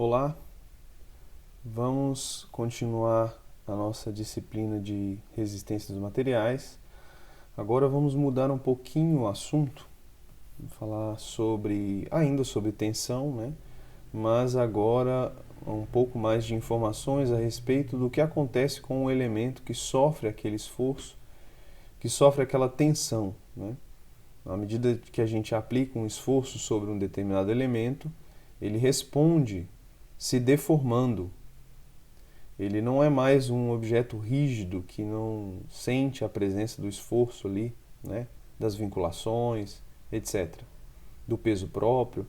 Olá, vamos continuar a nossa disciplina de resistência dos materiais. Agora vamos mudar um pouquinho o assunto, falar ainda sobre tensão, né? Mas agora um pouco mais de informações a respeito do que acontece com o elemento que sofre aquele esforço, que sofre aquela tensão, né? À medida que a gente aplica um esforço sobre um determinado elemento, ele responde se deformando. Ele não é mais um objeto rígido que não sente a presença do esforço ali, né? Das vinculações, etc., do peso próprio.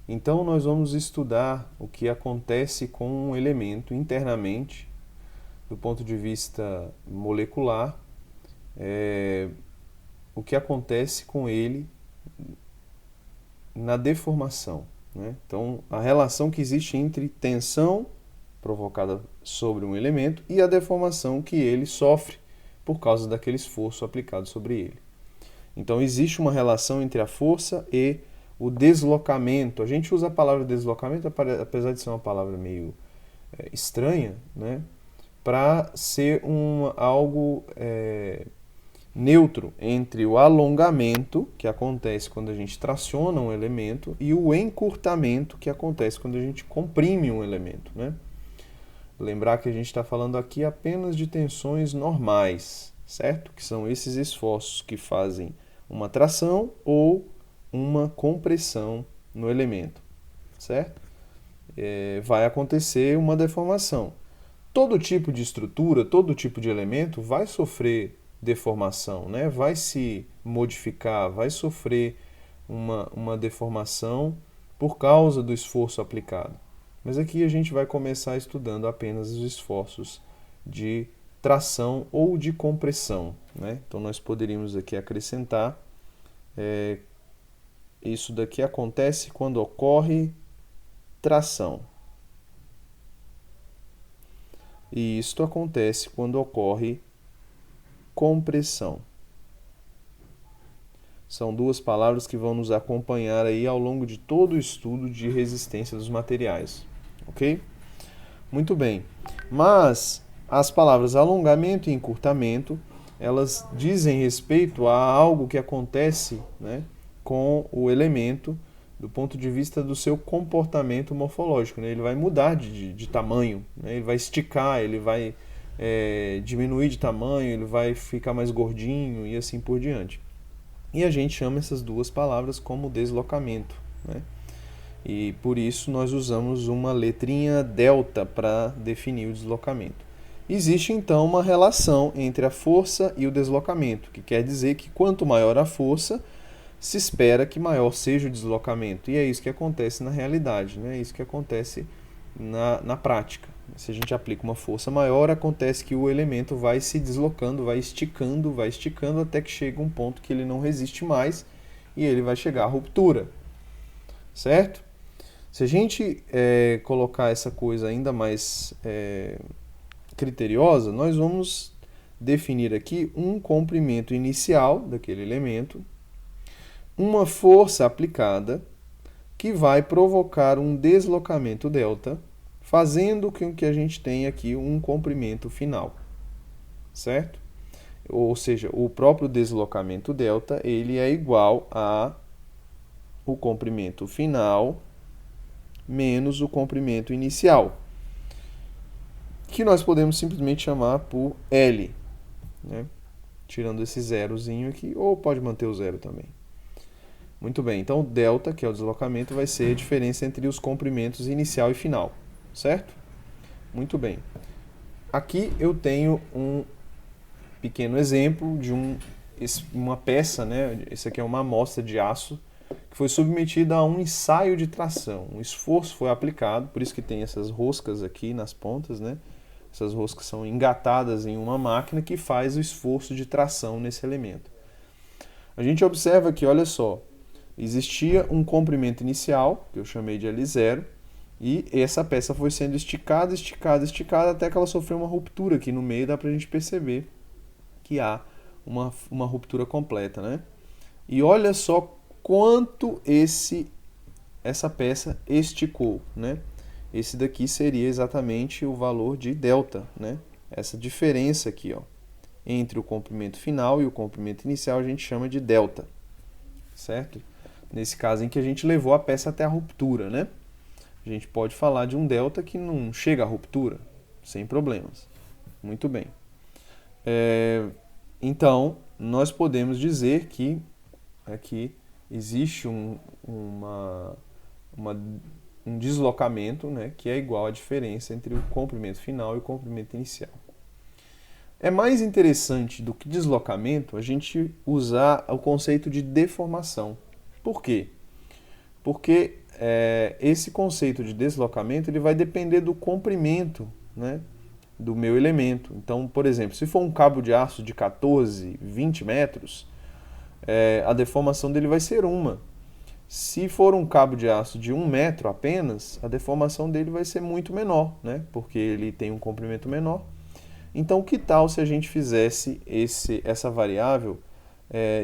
Então nós vamos estudar o que acontece com um elemento internamente, do ponto de vista molecular, o que acontece com ele na deformação, né? Então, a relação que existe entre tensão provocada sobre um elemento e a deformação que ele sofre por causa daquele esforço aplicado sobre ele. Então, existe uma relação entre a força e o deslocamento. A gente usa a palavra deslocamento, apesar de ser uma palavra meio estranha, né? Para ser algo neutro entre o alongamento, que acontece quando a gente traciona um elemento, e o encurtamento, que acontece quando a gente comprime um elemento, né? Lembrar que a gente está falando aqui apenas de tensões normais, certo? Que são esses esforços que fazem uma tração ou uma compressão no elemento, certo? Vai acontecer uma deformação. Todo tipo de estrutura, todo tipo de elemento vai sofrer deformação, né? Vai se modificar, vai sofrer uma deformação por causa do esforço aplicado. Mas aqui a gente vai começar estudando apenas os esforços de tração ou de compressão, né? Então nós poderíamos aqui acrescentar isso daqui acontece quando ocorre tração. E isto acontece quando ocorre compressão. São duas palavras que vão nos acompanhar aí ao longo de todo o estudo de resistência dos materiais, ok? Muito bem. Mas as palavras alongamento e encurtamento, elas dizem respeito a algo que acontece, né, com o elemento do ponto de vista do seu comportamento morfológico, né? Ele vai mudar de tamanho, né? Ele vai esticar, ele vai diminuir de tamanho, ele vai ficar mais gordinho e assim por diante. E a gente chama essas duas palavras como deslocamento, né? E por isso nós usamos uma letrinha delta para definir o deslocamento. Existe então uma relação entre a força e o deslocamento, que quer dizer que quanto maior a força, se espera que maior seja o deslocamento. E é isso que acontece na realidade, né? É isso que acontece na prática. Se a gente aplica uma força maior, acontece que o elemento vai se deslocando, vai esticando até que chega um ponto que ele não resiste mais e ele vai chegar à ruptura, certo? Se a gente colocar essa coisa ainda mais criteriosa, nós vamos definir aqui um comprimento inicial daquele elemento, uma força aplicada que vai provocar um deslocamento delta, fazendo com que a gente tenha aqui um comprimento final, certo? Ou seja, o próprio deslocamento delta, ele é igual a o comprimento final menos o comprimento inicial, que nós podemos simplesmente chamar por L, né? Tirando esse zerozinho aqui, ou pode manter o zero também. Muito bem, então o delta, que é o deslocamento, vai ser a diferença entre os comprimentos inicial e final, certo? Muito bem. Aqui eu tenho um pequeno exemplo de uma peça, né? Esse aqui é uma amostra de aço que foi submetida a um ensaio de tração. Um esforço foi aplicado, por isso que tem essas roscas aqui nas pontas, né? Essas roscas são engatadas em uma máquina que faz o esforço de tração nesse elemento. A gente observa que, olha só, existia um comprimento inicial, que eu chamei de L0, e essa peça foi sendo esticada até que ela sofreu uma ruptura aqui no meio, dá pra gente perceber que há uma ruptura completa, né? E olha só quanto essa peça esticou, né? esse daqui seria exatamente o valor de delta, né? Essa diferença aqui, ó, entre o comprimento final e o comprimento inicial a gente chama de delta, certo? Nesse caso em que a gente levou a peça até a ruptura, né? A gente pode falar de um delta que não chega à ruptura, sem problemas. Muito bem. Então, nós podemos dizer que aqui existe um deslocamento, né, que é igual à diferença entre o comprimento final e o comprimento inicial. É mais interessante do que deslocamento a gente usar o conceito de deformação. Por quê? Porque esse conceito de deslocamento ele vai depender do comprimento, né, do meu elemento. Então, por exemplo, se for um cabo de aço de 14, 20 metros, a deformação dele vai ser uma. Se for um cabo de aço de 1 metro apenas, a deformação dele vai ser muito menor, né? Porque ele tem um comprimento menor. Então, que tal se a gente fizesse essa variável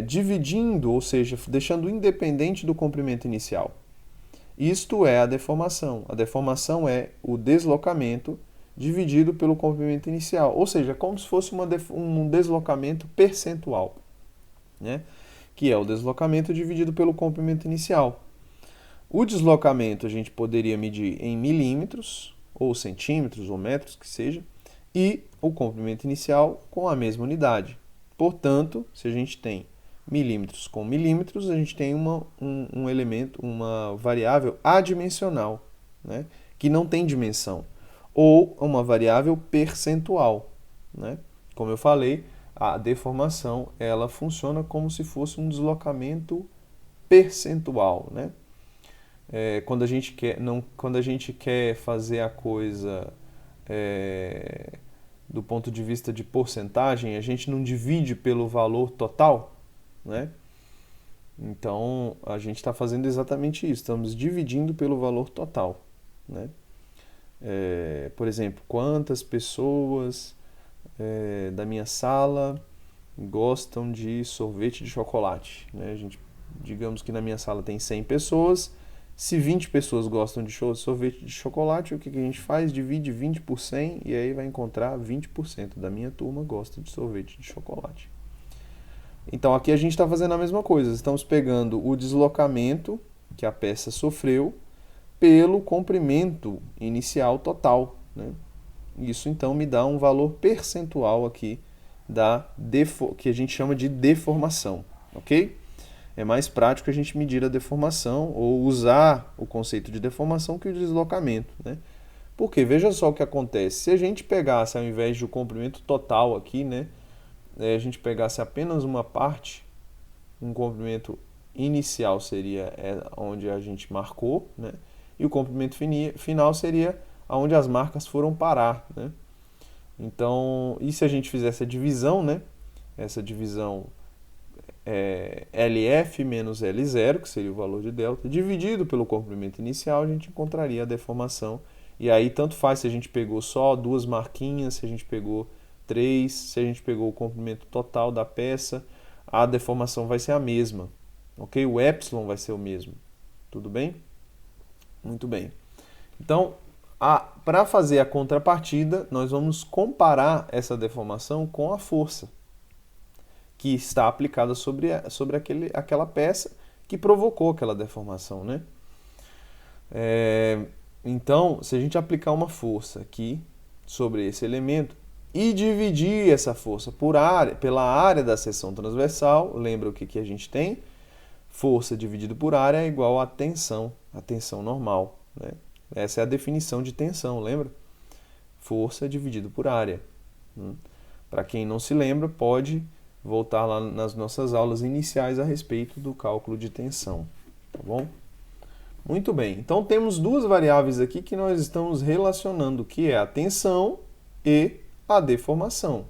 dividindo, ou seja, deixando independente do comprimento inicial? Isto é a deformação. A deformação é o deslocamento dividido pelo comprimento inicial, ou seja, como se fosse um deslocamento percentual, né? Que é o deslocamento dividido pelo comprimento inicial. O deslocamento a gente poderia medir em milímetros, ou centímetros, ou metros, que seja, e o comprimento inicial com a mesma unidade. Portanto, se a gente tem milímetros com milímetros, a gente tem um elemento, uma variável adimensional, né, que não tem dimensão, ou uma variável percentual, né? Como eu falei, a deformação ela funciona como se fosse um deslocamento percentual, né? Quando a gente quer fazer a coisa do ponto de vista de porcentagem, a gente não divide pelo valor total, né? Então a gente está fazendo exatamente isso, estamos dividindo pelo valor total, né? Por exemplo, quantas pessoas da minha sala gostam de sorvete de chocolate, né? Digamos que na minha sala tem 100 pessoas, se 20 pessoas gostam de sorvete de chocolate, o que a gente faz? Divide 20 por 100 e aí vai encontrar 20% da minha turma gosta de sorvete de chocolate. Então aqui a gente está fazendo a mesma coisa, estamos pegando o deslocamento que a peça sofreu pelo comprimento inicial total, né? Isso então me dá um valor percentual aqui que a gente chama de deformação, ok? É mais prático a gente medir a deformação ou usar o conceito de deformação que o deslocamento, né? Porque veja só o que acontece, se a gente pegasse ao invés do comprimento total aqui, né, a gente pegasse apenas uma parte, um comprimento inicial seria onde a gente marcou, né? E o comprimento final seria onde as marcas foram parar, né? Então, e se a gente fizesse a divisão, né? Essa divisão LF menos L0, que seria o valor de delta, dividido pelo comprimento inicial, a gente encontraria a deformação. E aí tanto faz se a gente pegou só 2 marquinhas, se a gente pegou 3, se a gente pegou o comprimento total da peça, a deformação vai ser a mesma, ok? O epsilon vai ser o mesmo, tudo bem? Muito bem. Então, para fazer a contrapartida, nós vamos comparar essa deformação com a força que está aplicada sobre aquela peça que provocou aquela deformação, né? Então, se a gente aplicar uma força aqui sobre esse elemento e dividir essa força pela área da seção transversal, lembra o que a gente tem? Força dividido por área é igual a tensão normal, né? Essa é a definição de tensão, lembra? Força dividido por área. Para quem não se lembra, pode voltar lá nas nossas aulas iniciais a respeito do cálculo de tensão, tá bom? Muito bem, então temos duas variáveis aqui que nós estamos relacionando, que é a tensão e a deformação.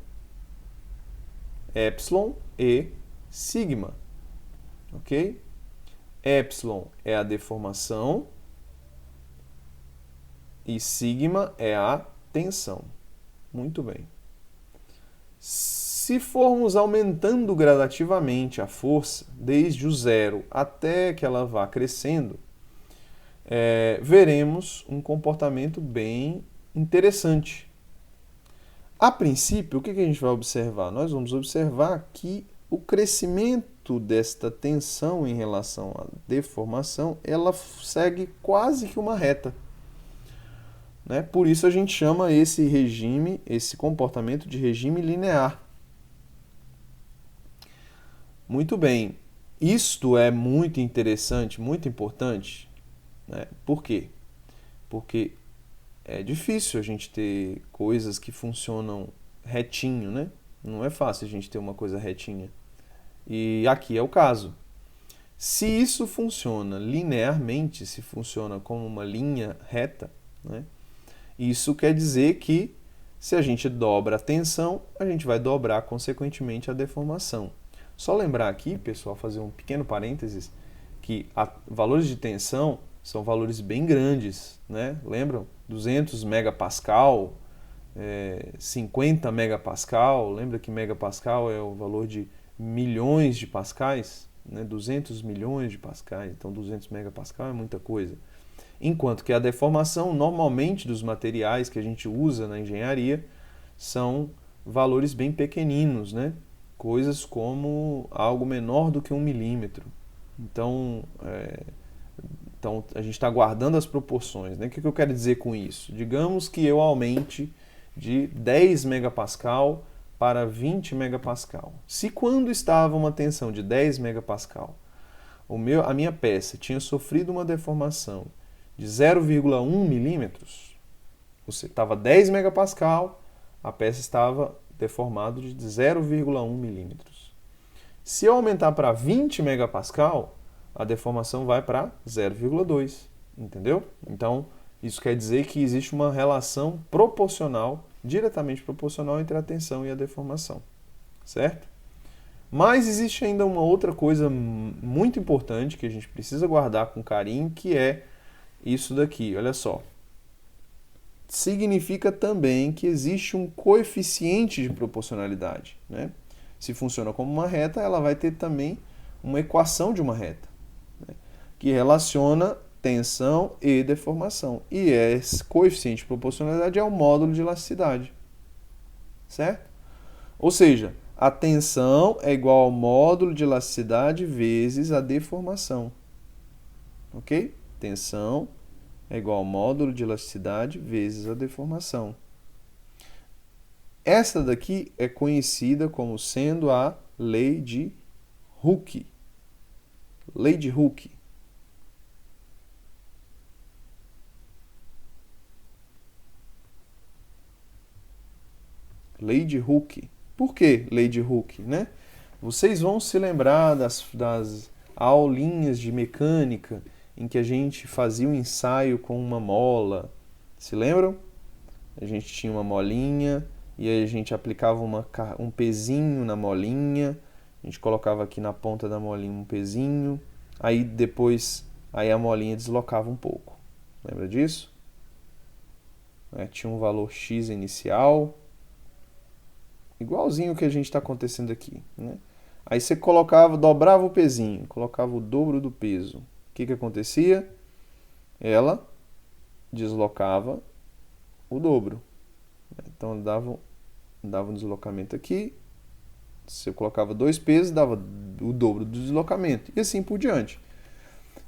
Epsilon e sigma, ok? Epsilon é a deformação e sigma é a tensão. Muito bem. Se formos aumentando gradativamente a força, desde o zero até que ela vá crescendo, veremos um comportamento bem interessante. A princípio, o que a gente vai observar? Nós vamos observar que o crescimento desta tensão em relação à deformação, ela segue quase que uma reta. Né? Por isso a gente chama esse regime, esse comportamento de regime linear. Muito bem, isto é muito interessante, muito importante. Né? Por quê? Porque é difícil a gente ter coisas que funcionam retinho, né? Não é fácil a gente ter uma coisa retinha. E aqui é o caso. Se isso funciona linearmente, se funciona como uma linha reta, né? Isso quer dizer que se a gente dobra a tensão, a gente vai dobrar consequentemente a deformação. Só lembrar aqui, pessoal, fazer um pequeno parênteses, que valores de tensão são valores bem grandes, né? Lembram? 200 megapascal, 50 megapascal, lembra que megapascal é o valor de milhões de pascais, né? 200 milhões de pascais, então 200 megapascal é muita coisa. Enquanto que a deformação, normalmente, dos materiais que a gente usa na engenharia, são valores bem pequeninos, né? Coisas como algo menor do que 1 milímetro. Então a gente está guardando as proporções. Né? O que eu quero dizer com isso? Digamos que eu aumente de 10 megapascal para 20 megapascal. Se quando estava uma tensão de 10 megapascal, a minha peça tinha sofrido uma deformação de 0,1 milímetros, você estava 10 megapascal, a peça estava deformada de 0,1 milímetros. Se eu aumentar para 20 megapascal, a deformação vai para 0,2, entendeu? Então, isso quer dizer que existe uma relação proporcional, diretamente proporcional entre a tensão e a deformação, certo? Mas existe ainda uma outra coisa muito importante que a gente precisa guardar com carinho, que é isso daqui, olha só. Significa também que existe um coeficiente de proporcionalidade, né? Se funciona como uma reta, ela vai ter também uma equação de uma reta, né? Que relaciona tensão e deformação. E esse coeficiente de proporcionalidade é o módulo de elasticidade, certo? Ou seja, a tensão é igual ao módulo de elasticidade vezes a deformação, ok? Tensão é igual ao módulo de elasticidade vezes a deformação. Esta daqui é conhecida como sendo a lei de Hooke. Lei de Hooke. Lei de Hooke. Por que lei de Hooke, né? Vocês vão se lembrar das aulinhas de mecânica em que a gente fazia um ensaio com uma mola. Se lembram? A gente tinha uma molinha e aí a gente aplicava um pezinho na molinha. A gente colocava aqui na ponta da molinha um pezinho. Aí depois a molinha deslocava um pouco. Lembra disso? Tinha um valor X inicial. Igualzinho o que a gente está acontecendo aqui, né? Aí você dobrava o pezinho, colocava o dobro do peso. O que acontecia? Ela deslocava o dobro. Então dava um deslocamento aqui. Se eu colocava 2 pesos, dava o dobro do deslocamento. E assim por diante.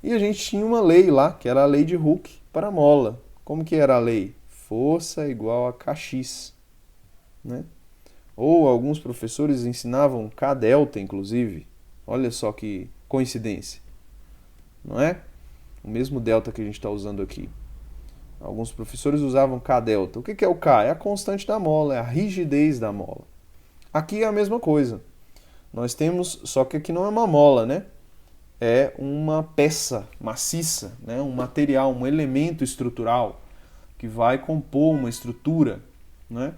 E a gente tinha uma lei lá, que era a lei de Hooke para a mola. Como que era a lei? Força igual a Kx, né? Ou alguns professores ensinavam K-delta, inclusive. Olha só que coincidência, não é? O mesmo delta que a gente está usando aqui. Alguns professores usavam K-delta. O que é o K? É a constante da mola, é a rigidez da mola. Aqui é a mesma coisa. Nós temos, só que aqui não é uma mola, né? É uma peça maciça, né? Um material, um elemento estrutural que vai compor uma estrutura, né?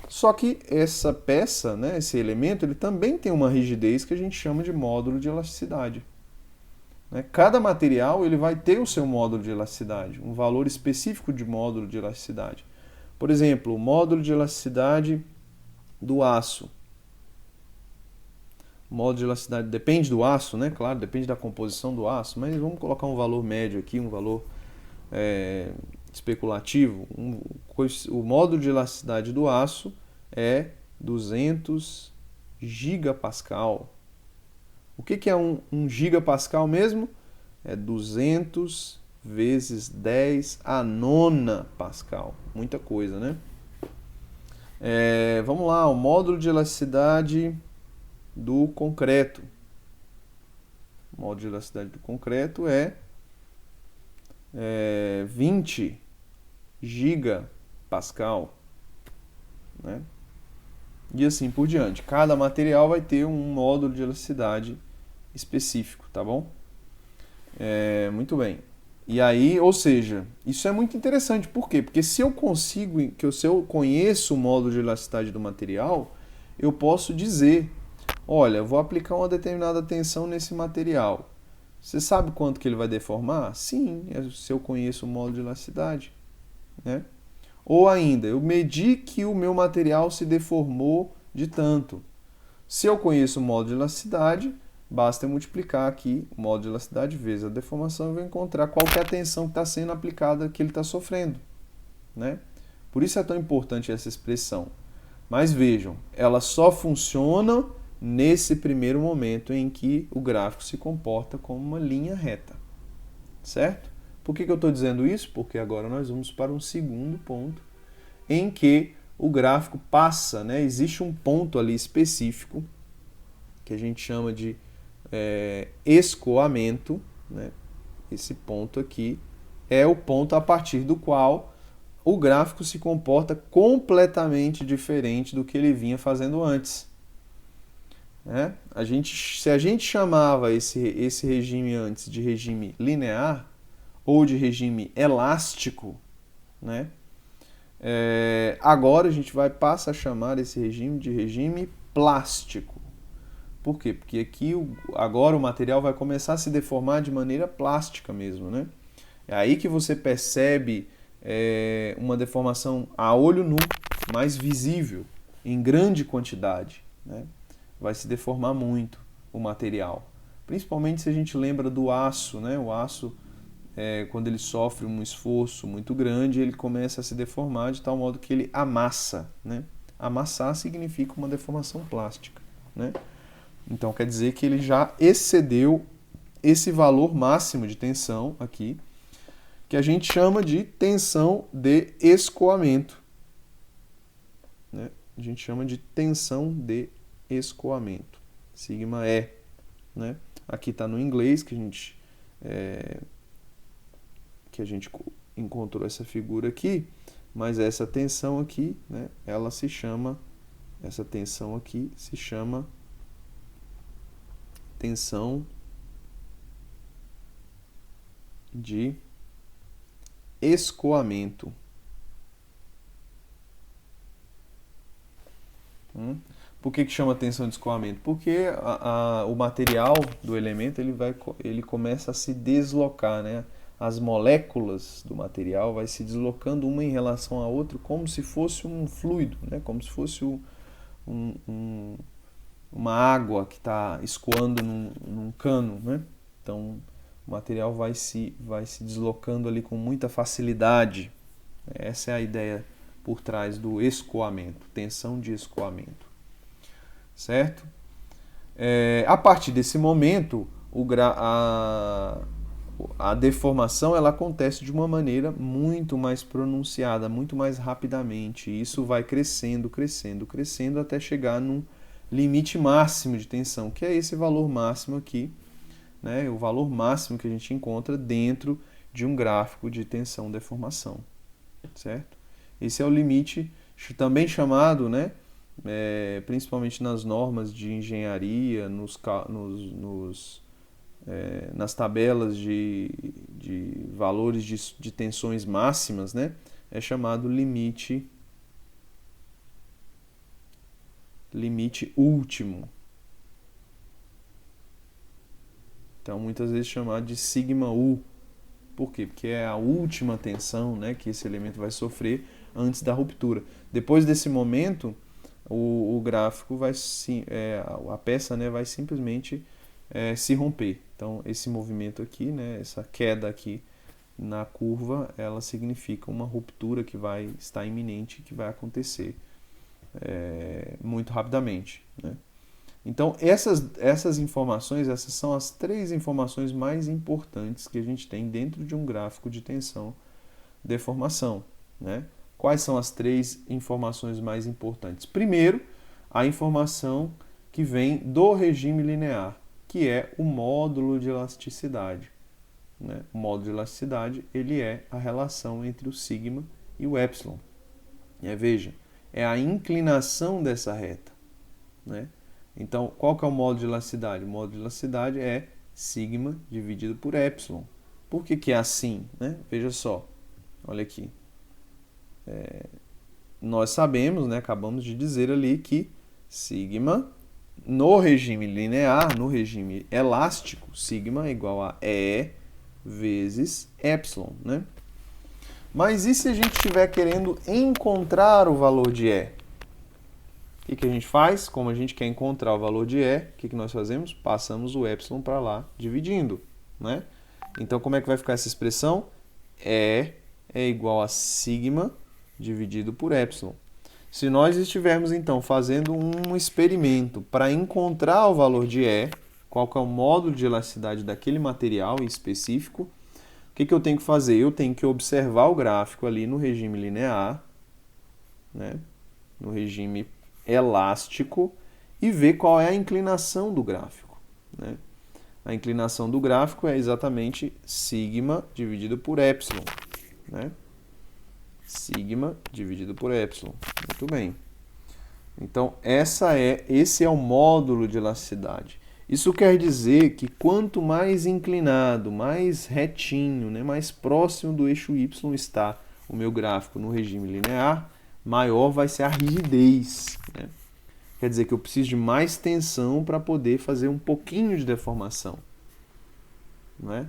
Só que essa peça, né, esse elemento, ele também tem uma rigidez que a gente chama de módulo de elasticidade. Cada material ele vai ter o seu módulo de elasticidade, um valor específico de módulo de elasticidade. Por exemplo, o módulo de elasticidade do aço. O módulo de elasticidade depende do aço, né? Claro, depende da composição do aço, mas vamos colocar um valor médio aqui, um valor especulativo. O módulo de elasticidade do aço é 200 gigapascal. O que é um gigapascal mesmo? É 200 vezes 10 a nona pascal. Muita coisa, né? Vamos lá, o módulo de elasticidade do concreto. O módulo de elasticidade do concreto é 20 gigapascal, né? E assim por diante. Cada material vai ter um módulo de elasticidade específico, tá bom? Muito bem. E aí, ou seja, isso é muito interessante. Por quê? Porque se eu conheço o módulo de elasticidade do material, eu posso dizer, olha, eu vou aplicar uma determinada tensão nesse material. Você sabe quanto que ele vai deformar? Sim, se eu conheço o módulo de elasticidade, né? Ou ainda, eu medi que o meu material se deformou de tanto. Se eu conheço o módulo de elasticidade, basta eu multiplicar aqui o módulo de elasticidade vezes a deformação e vou encontrar qual que é a tensão que está sendo aplicada, que ele está sofrendo, né? Por isso é tão importante essa expressão. Mas vejam, ela só funciona nesse primeiro momento em que o gráfico se comporta como uma linha reta, certo? Por que eu estou dizendo isso? Porque agora nós vamos para um segundo ponto em que o gráfico passa, né? Existe um ponto ali específico que a gente chama de escoamento, né? Esse ponto aqui é o ponto a partir do qual o gráfico se comporta completamente diferente do que ele vinha fazendo antes. Se a gente chamava esse regime antes de regime linear ou de regime elástico, né? Agora a gente passa a chamar esse regime de regime plástico. Por quê? Porque aqui agora o material vai começar a se deformar de maneira plástica mesmo, né? É aí que você percebe uma deformação a olho nu, mais visível, em grande quantidade, né? Vai se deformar muito o material. Principalmente se a gente lembra do aço, né? O aço, quando ele sofre um esforço muito grande, ele começa a se deformar de tal modo que ele amassa, né? Amassar significa uma deformação plástica, né? Então quer dizer que ele já excedeu esse valor máximo de tensão aqui, que a gente chama de tensão de escoamento, né? A gente chama de tensão de escoamento, sigma E, né? Aqui está no inglês que a gente encontrou essa figura aqui, mas essa tensão aqui, né? Essa tensão aqui se chama tensão de escoamento. Por que chama tensão de escoamento? Porque o material do elemento ele começa a se deslocar, né? As moléculas do material vai se deslocando uma em relação à outra como se fosse um fluido, né? Como se fosse uma água que está escoando num cano, né? Então o material vai se deslocando ali com muita facilidade. Essa é a ideia por trás do escoamento, tensão de escoamento, certo? A partir desse momento, a deformação ela acontece de uma maneira muito mais pronunciada, muito mais rapidamente. Isso vai crescendo, crescendo, crescendo até chegar num limite máximo de tensão, que é esse valor máximo aqui, né? O valor máximo que a gente encontra dentro de um gráfico de tensão-deformação, certo? Esse é o limite, também chamado, né? Principalmente nas normas de engenharia, nas tabelas de valores de tensões máximas, né? É chamado limite último. Então, muitas vezes chamado de sigma U. Por quê? Porque é a última tensão, né, que esse elemento vai sofrer antes da ruptura. Depois desse momento, o gráfico a peça, né, vai simplesmente se romper. Então, esse movimento aqui, né, essa queda aqui na curva ela significa uma ruptura que vai estar iminente, que vai acontecer muito rapidamente, né? Então, essas informações, essas são as 3 informações mais importantes que a gente tem dentro de um gráfico de tensão-deformação, né? Quais são as 3 informações mais importantes? Primeiro, a informação que vem do regime linear, que é o módulo de elasticidade, né? O módulo de elasticidade, ele é a relação entre o sigma e o epsilon. Veja, é a inclinação dessa reta, né? Então, qual que é o módulo de elasticidade? O módulo de elasticidade é sigma dividido por epsilon. Por que é assim, né? Veja só, olha aqui. Nós sabemos, né, acabamos de dizer ali que sigma, no regime linear, no regime elástico, sigma é igual a E vezes epsilon, né? Mas e se a gente estiver querendo encontrar o valor de E? O que a gente faz? Como a gente quer encontrar o valor de E, o que nós fazemos? Passamos o epsilon para lá, dividindo, né? Então, como é que vai ficar essa expressão? E é igual a sigma dividido por epsilon. Se nós estivermos, então, fazendo um experimento para encontrar o valor de E, qual que é o módulo de elasticidade daquele material em específico, o que eu tenho que fazer? Eu tenho que observar o gráfico ali no regime linear, né? No regime elástico, e ver qual é a inclinação do gráfico, né? A inclinação do gráfico é exatamente sigma dividido por epsilon, né? Sigma dividido por epsilon. Muito bem. Então, esse é o módulo de elasticidade. Isso quer dizer que quanto mais inclinado, mais retinho, né, mais próximo do eixo Y está o meu gráfico no regime linear, maior vai ser a rigidez, né? Quer dizer que eu preciso de mais tensão para poder fazer um pouquinho de deformação, não é?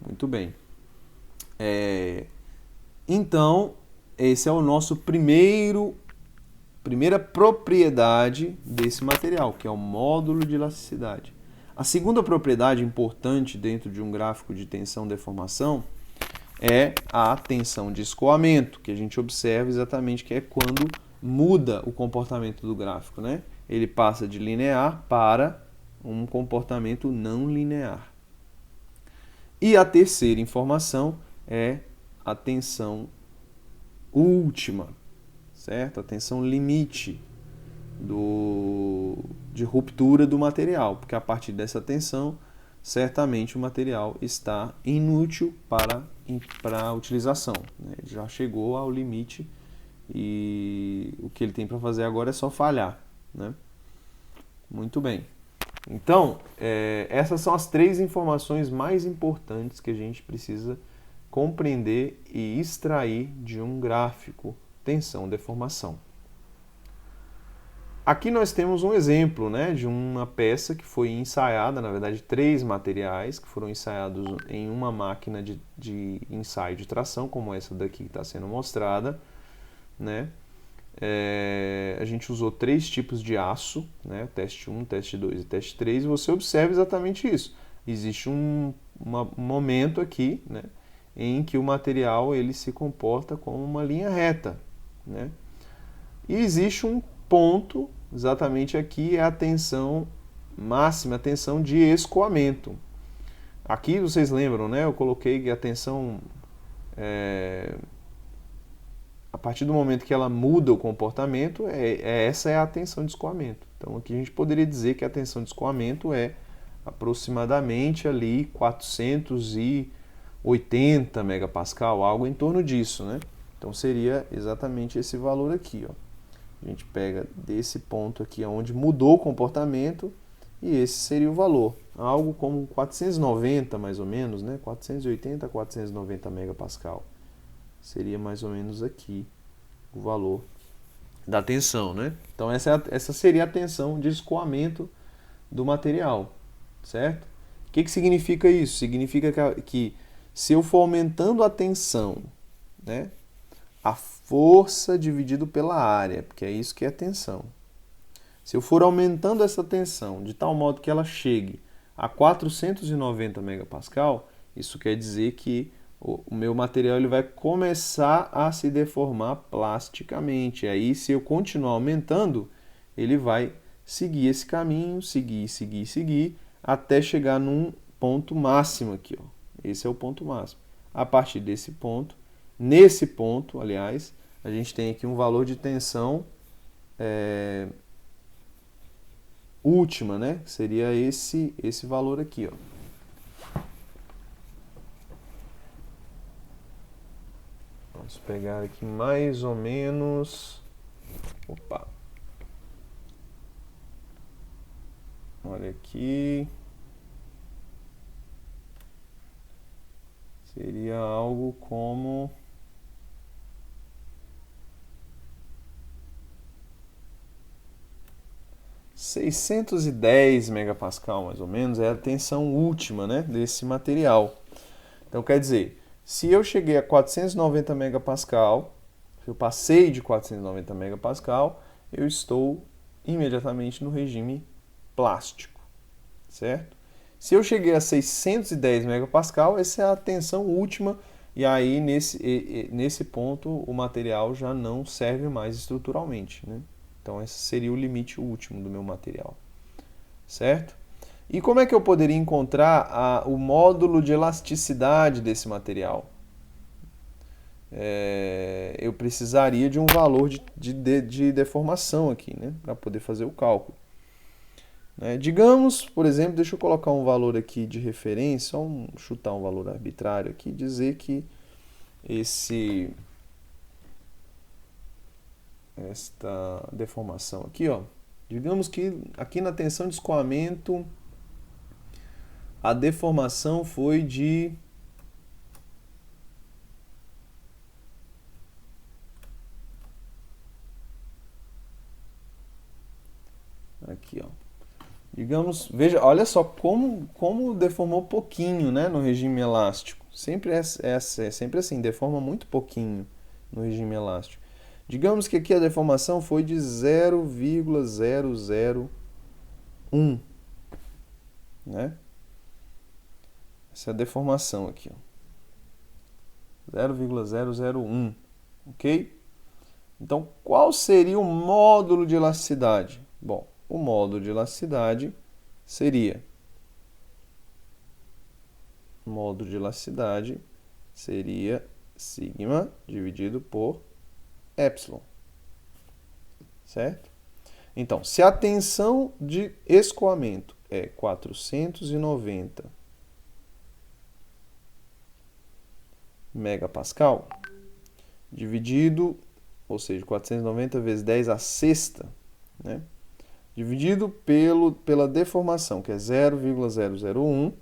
Muito bem. Então, esse é o nosso primeira propriedade desse material, que é o módulo de elasticidade. A segunda propriedade importante dentro de um gráfico de tensão-deformação é a tensão de escoamento, que a gente observa exatamente que é quando muda o comportamento do gráfico, né? Ele passa de linear para um comportamento não linear. E a terceira informação é a tensão última, certo? A tensão limite de ruptura do material, porque a partir dessa tensão, certamente o material está inútil para a utilização, né? Ele já chegou ao limite e o que ele tem para fazer agora é só falhar, né? Muito bem. Então, essas são as 3 informações mais importantes que a gente precisa compreender e extrair de um gráfico tensão-deformação. Aqui nós temos um exemplo, né, de uma peça que foi ensaiada, na verdade 3 materiais que foram ensaiados em uma máquina de ensaio de tração, como essa daqui que está sendo mostrada, né? A gente usou 3 tipos de aço, né? Teste 1, teste 2 e teste 3, e você observa exatamente isso. Existe um momento aqui, né, em que o material ele se comporta como uma linha reta, né? E existe um ponto, exatamente aqui, é a tensão máxima, a tensão de escoamento. Aqui vocês lembram, né? Eu coloquei que a tensão, a partir do momento que ela muda o comportamento, essa é a tensão de escoamento. Então aqui a gente poderia dizer que a tensão de escoamento é aproximadamente ali 480 megapascal, algo em torno disso, né? Então seria exatamente esse valor aqui, ó. A gente pega desse ponto aqui onde mudou o comportamento e esse seria o valor. Algo como 490 mais ou menos, né? 480 a 490 megapascal. Seria mais ou menos aqui o valor da tensão, né? Então essa seria a tensão de escoamento do material, certo? O que significa isso? Significa que se eu for aumentando a tensão, né, a força dividido pela área, porque é isso que é tensão. Se eu for aumentando essa tensão de tal modo que ela chegue a 490 megapascal, isso quer dizer que o meu material ele vai começar a se deformar plasticamente. Aí, se eu continuar aumentando, ele vai seguir esse caminho, seguir, até chegar num ponto máximo aqui, ó. Esse é o ponto máximo. A partir desse ponto, nesse ponto, aliás, a gente tem aqui um valor de tensão última, né? Seria esse valor aqui, ó. Vamos pegar aqui mais ou menos. Opa! Olha aqui. Seria algo como 610 megapascal, mais ou menos, é a tensão última, né, desse material. Então, quer dizer, se eu cheguei a 490 megapascal, se eu passei de 490 megapascal, eu estou imediatamente no regime plástico, certo? Se eu cheguei a 610 megapascal, essa é a tensão última, e aí nesse ponto o material já não serve mais estruturalmente, né? Então esse seria o limite último do meu material, certo? E como é que eu poderia encontrar o módulo de elasticidade desse material? Eu precisaria de um valor de deformação aqui, né, para poder fazer o cálculo. Digamos, por exemplo, deixa eu colocar um valor aqui de referência, chutar um valor arbitrário aqui, dizer que esta deformação aqui, ó, digamos que aqui na tensão de escoamento a deformação foi de aqui, ó. Digamos, veja, olha só como deformou pouquinho, né, no regime elástico. Sempre é sempre assim, deforma muito pouquinho no regime elástico. Digamos que aqui a deformação foi de 0,001, né? Essa é a deformação aqui, ó. 0,001, ok? Então, qual seria o módulo de elasticidade? Bom, o módulo de elasticidade seria sigma dividido por epsilon, certo? Então, se a tensão de escoamento é 490 megapascal, dividido, ou seja, 490 vezes 10 a sexta, né? Dividido pela deformação, que é 0,001,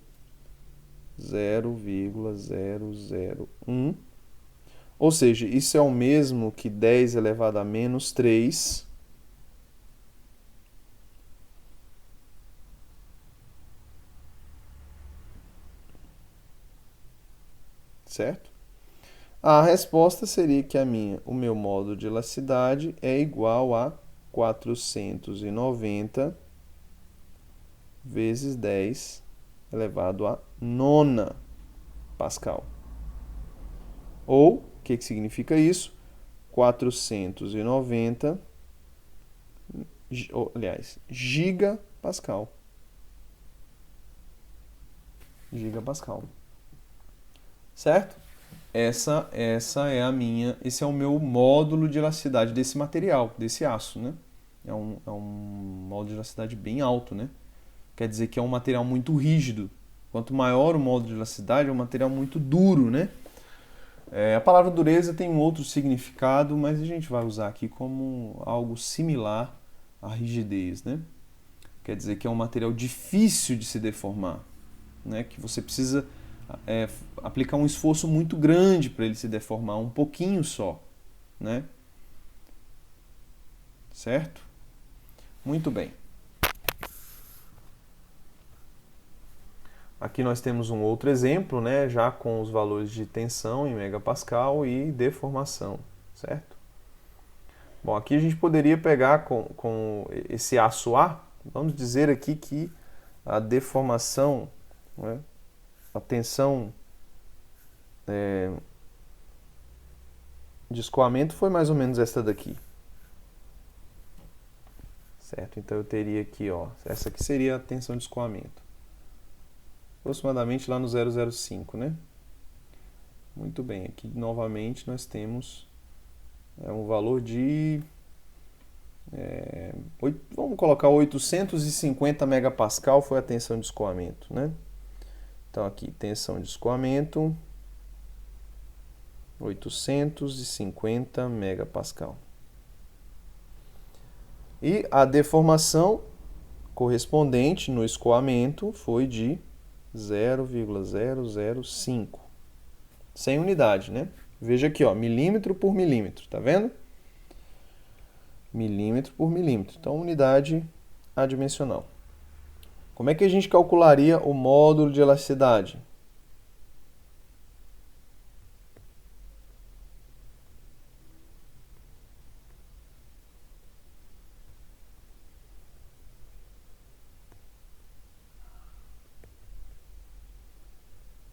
ou seja, isso é o mesmo que 10 elevado a menos 3, certo? A resposta seria que o meu módulo de elasticidade é igual a 490 vezes 10 elevado a nona pascal. Ou, o que significa isso? 490, aliás, gigapascal. Gigapascal. Certo? Esse é o meu módulo de elasticidade desse material, desse aço, né? É um módulo de elasticidade bem alto, né? Quer dizer que é um material muito rígido. Quanto maior o módulo de elasticidade, é um material muito duro, né? A palavra dureza tem um outro significado, mas a gente vai usar aqui como algo similar à rigidez, né? Quer dizer que é um material difícil de se deformar, né? Que você precisa aplicar um esforço muito grande para ele se deformar um pouquinho só, né? Certo? Muito bem. Aqui nós temos um outro exemplo, né, já com os valores de tensão em megapascal e deformação, certo? Bom, aqui a gente poderia pegar com esse aço A, vamos dizer aqui que a deformação, né, a tensão de escoamento foi mais ou menos esta daqui. Certo? Então eu teria aqui, ó, essa aqui seria a tensão de escoamento. Aproximadamente lá no 0,05, né? Muito bem, aqui novamente nós temos um valor de... vamos colocar 850 megapascal foi a tensão de escoamento, né? Então aqui, tensão de escoamento, 850 megapascal. E a deformação correspondente no escoamento foi de 0,005. Sem unidade, né? Veja aqui, ó, milímetro por milímetro, tá vendo? Milímetro por milímetro. Então, unidade adimensional. Como é que a gente calcularia o módulo de elasticidade?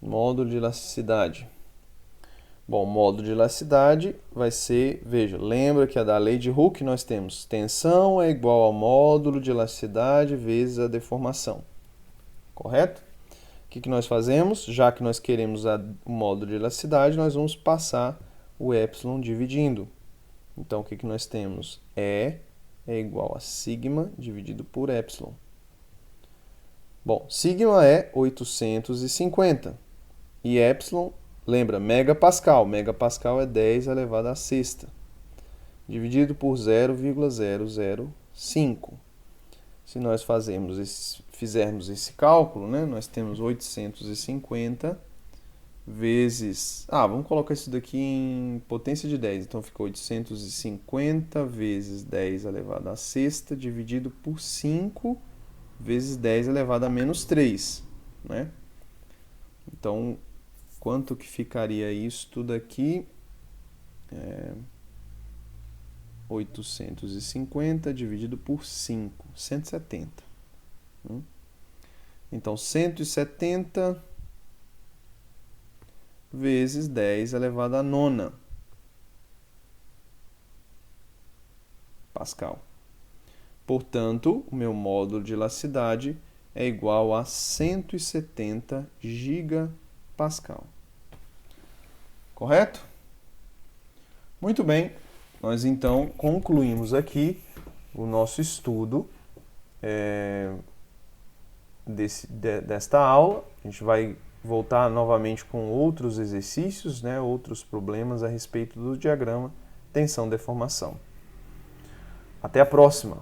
Módulo de elasticidade. Bom, módulo de elasticidade vai ser, veja, lembra que da lei de Hooke nós temos tensão é igual ao módulo de elasticidade vezes a deformação. Correto? O que nós fazemos? Já que nós queremos o módulo de elasticidade, nós vamos passar o epsilon dividindo. Então, o que nós temos? E é igual a sigma dividido por epsilon. Bom, sigma é 850 e epsilon, lembra, megapascal. Megapascal é 10 elevado à sexta, dividido por 0,005. Se nós fizermos esse cálculo, né, nós temos 850 vezes... vamos colocar isso daqui em potência de 10. Então, ficou 850 vezes 10 elevado à sexta, dividido por 5 vezes 10 elevado a menos 3. Né? Então, quanto que ficaria isso tudo aqui? 850 dividido por 5, 170. Então, 170 vezes 10 elevado à nona pascal. Portanto, o meu módulo de elasticidade é igual a 170 gigapascal. Correto? Muito bem, nós então concluímos aqui o nosso estudo desta aula. A gente vai voltar novamente com outros exercícios, né, outros problemas a respeito do diagrama tensão-deformação. Até a próxima!